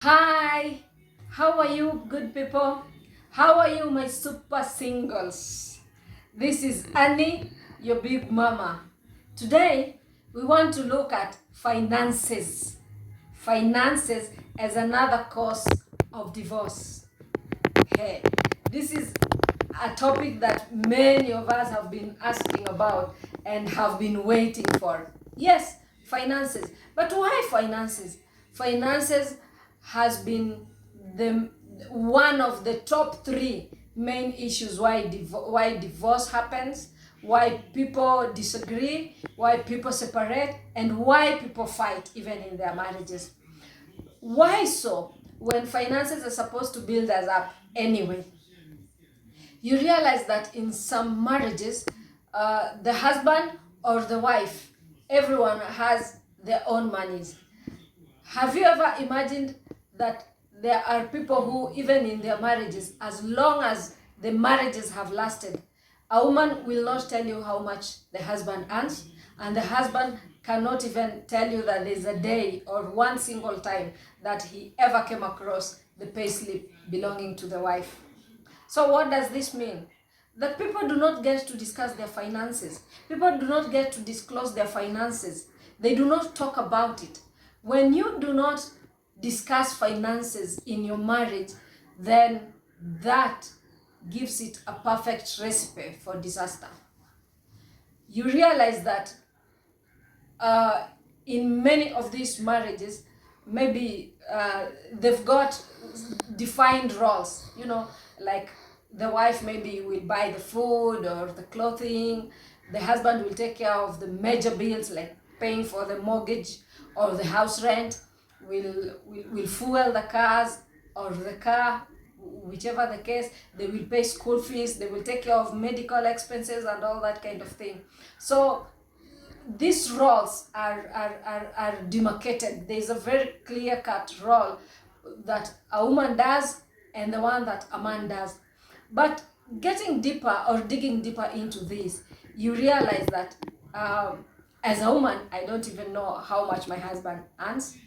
Hi, how are you, good people? How are you, my super singles? This is Annie, your big mama. Today, we want to look at finances. Finances as another cause of divorce. Hey, this is a topic that many of us have been asking about and have been waiting for. Yes, finances. But why finances? Finances has been the one of the top three main issues why divorce happens, why people disagree, why people separate, and why people fight even in their marriages. Why so? When finances are supposed to build us up anyway, you realize that in some marriages, the husband or the wife, everyone has their own monies. Have you ever imagined that there are people who, even in their marriages, as long as the marriages have lasted, a woman will not tell you how much the husband earns, and the husband cannot even tell you that there's a day or one single time that he ever came across the payslip belonging to the wife. So what does this mean? That people do not get to discuss their finances. People do not get to disclose their finances. They do not talk about it. When you do not discuss finances in your marriage, then that gives it a perfect recipe for disaster. You realize that uh, in many of these marriages, maybe they've got defined roles, like the wife maybe will buy the food or the clothing, the husband will take care of the major bills like paying for the mortgage or the house rent, will fuel the cars or the car, whichever the case. They will pay school fees, they will take care of medical expenses and all that kind of thing. So these roles are demarcated. There's a very clear cut role that a woman does and the one that a man does. But getting deeper or digging deeper into this, you realize that as a woman, I don't even know how much my husband earns.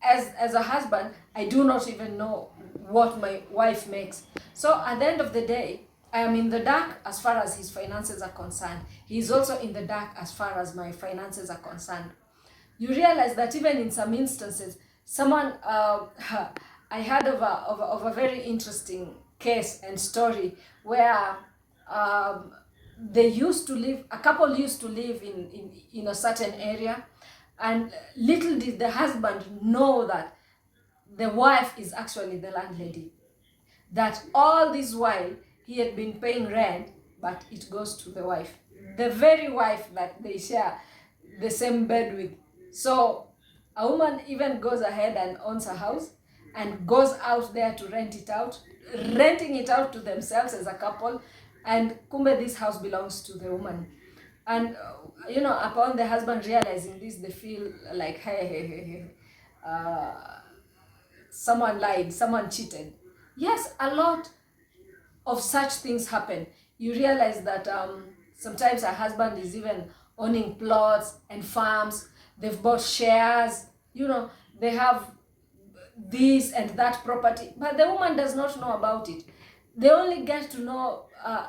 As a husband, I do not even know what my wife makes. So at the end of the day, I am in the dark as far as his finances are concerned. He is also in the dark as far as my finances are concerned. You realize that even in some instances, someone I heard of a very interesting case and story where um, a couple used to live in a certain area, and little did the husband know that the wife is actually the landlady. That all this while he had been paying rent, but it goes to the wife, the very wife that they share the same bed with. So a woman even goes ahead and owns a house and goes out there to rent it out, renting it out to themselves as a couple, and kumbe this house belongs to the woman. And upon the husband realizing this, they feel like, hey, someone lied, someone cheated. Yes, a lot of such things happen. You realize that sometimes a husband is even owning plots and farms. They've bought shares, they have this and that property, but the woman does not know about it. They only get to know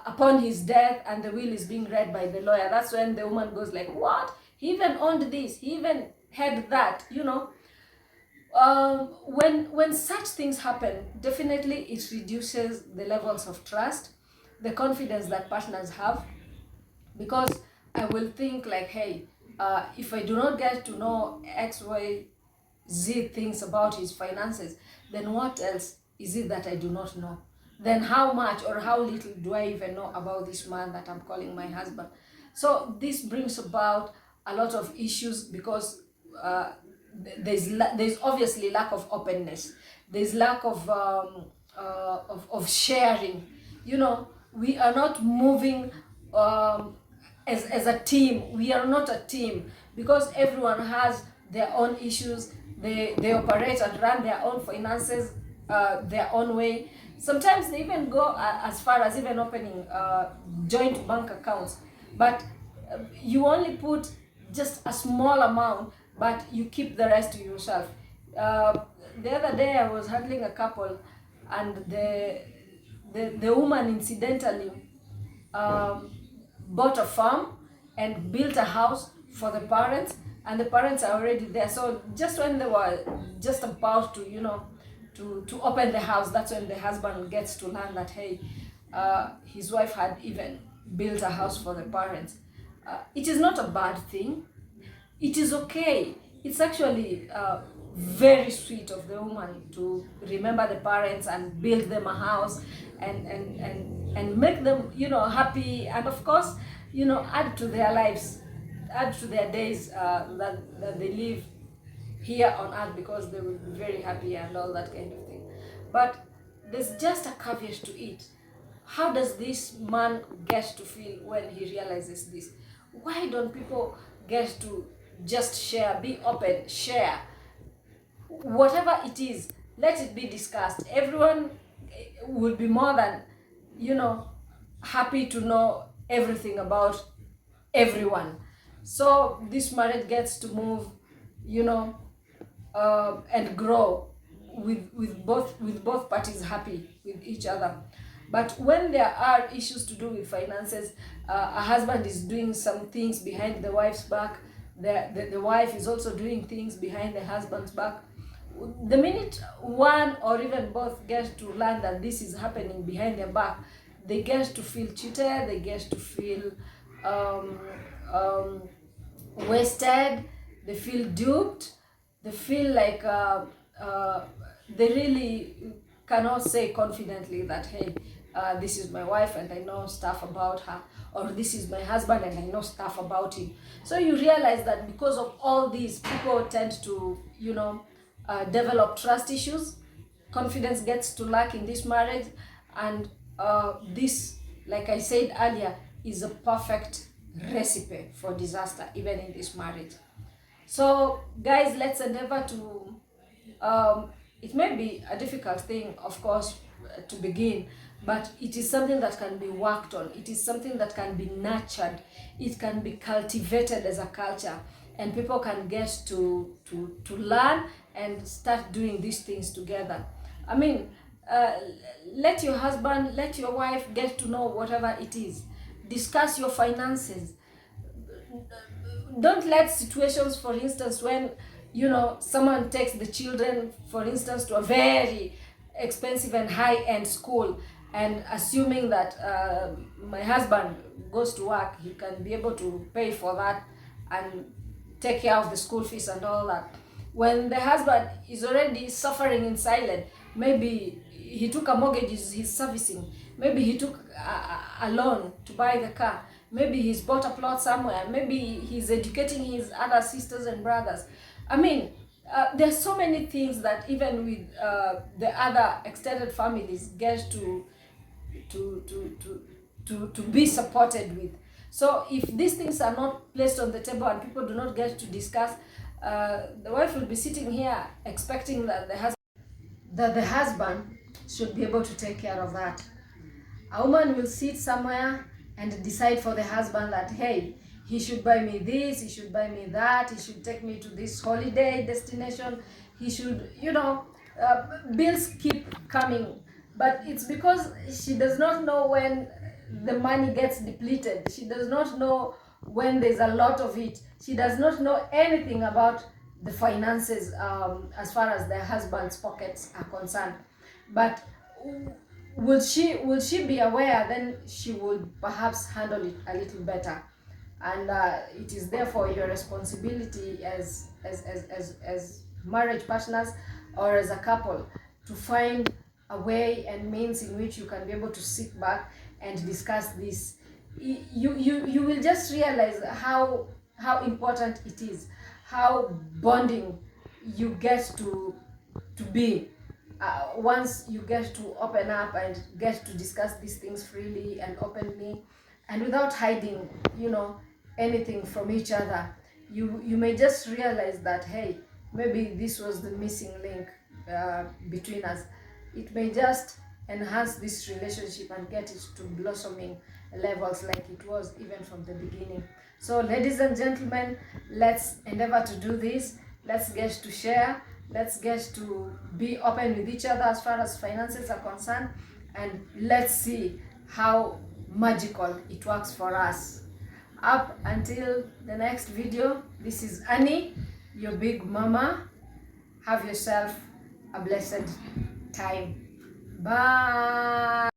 upon his death and the will is being read by the lawyer. That's when the woman goes like, what? He even owned this, he even had that. When such things happen, definitely it reduces the levels of trust, the confidence that partners have, because I will think like, hey, if I do not get to know XYZ things about his finances, then what else is it that I do not know? Then how much or how little do I even know about this man that I'm calling my husband? So this brings about a lot of issues because there's obviously lack of openness. There's lack of sharing. We are not moving as a team. We are not a team because everyone has their own issues. They operate and run their own finances their own way. Sometimes they even go as far as even opening joint bank accounts, but you only put just a small amount, but you keep the rest to yourself. the other day I was handling a couple, and the woman incidentally bought a farm and built a house for the parents, and the parents are already there. So just when they were just about to, to open the house, that's when the husband gets to learn that, hey, his wife had even built a house for the parents. It is not a bad thing. It is okay. It's actually very sweet of the woman to remember the parents and build them a house and make them, happy, and of course, add to their lives, add to their days that they live here on earth, because they will be very happy and all that kind of thing. But there's just a caveat to it. How does this man get to feel when he realizes this? Why don't people get to just share, be open, share? Whatever it is, let it be discussed. Everyone will be more than, happy to know everything about everyone. So this marriage gets to move, and grow with both parties happy with each other. But when there are issues to do with finances, a husband is doing some things behind the wife's back, the wife is also doing things behind the husband's back. The minute one or even both get to learn that this is happening behind their back, they get to feel cheated, they get to feel wasted, they feel duped, they feel like they really cannot say confidently that, hey, this is my wife and I know stuff about her, or this is my husband and I know stuff about him. So you realize that because of all these, people tend to, develop trust issues. Confidence gets to lack in this marriage, and this, like I said earlier, is a perfect recipe for disaster, even in this marriage. So guys, let's endeavor to, it may be a difficult thing, of course, to begin, but it is something that can be worked on. It is something that can be nurtured. It can be cultivated as a culture, and people can get to learn and start doing these things together. I mean, let your husband, let your wife get to know whatever it is. Discuss your finances. Don't let situations, for instance, when someone takes the children, for instance, to a very expensive and high-end school, and assuming that my husband goes to work, he can be able to pay for that and take care of the school fees and all that, when the husband is already suffering in silence. Maybe he took a mortgage, he's servicing, maybe he took a loan to buy the car, maybe he's bought a plot somewhere, maybe he's educating his other sisters and brothers. I mean, there's so many things that even with the other extended families get to be supported with. So if these things are not placed on the table and people do not get to discuss, the wife will be sitting here expecting that the husband should be able to take care of that. A woman will sit somewhere and decide for the husband that, hey, he should buy me this, he should buy me that, he should take me to this holiday destination, he should, bills keep coming. But it's because she does not know when the money gets depleted. She does not know when there's a lot of it. She does not know anything about the finances as far as the husband's pockets are concerned. But will she be aware, then she would perhaps handle it a little better. And it is therefore your responsibility as marriage partners or as a couple to find a way and means in which you can be able to sit back and discuss this. You will just realize how important it is, how bonding you get to be once you get to open up and get to discuss these things freely and openly and without hiding anything from each other. You may just realize that, hey, maybe this was the missing link between us. It may just enhance this relationship and get it to blossoming levels like it was even from the beginning. So ladies and gentlemen, let's endeavor to do this. Let's get to share. Let's get to be open with each other as far as finances are concerned, and let's see how magical it works for us. Up until the next video, this is Annie, your big mama. Have yourself a blessed time. Bye.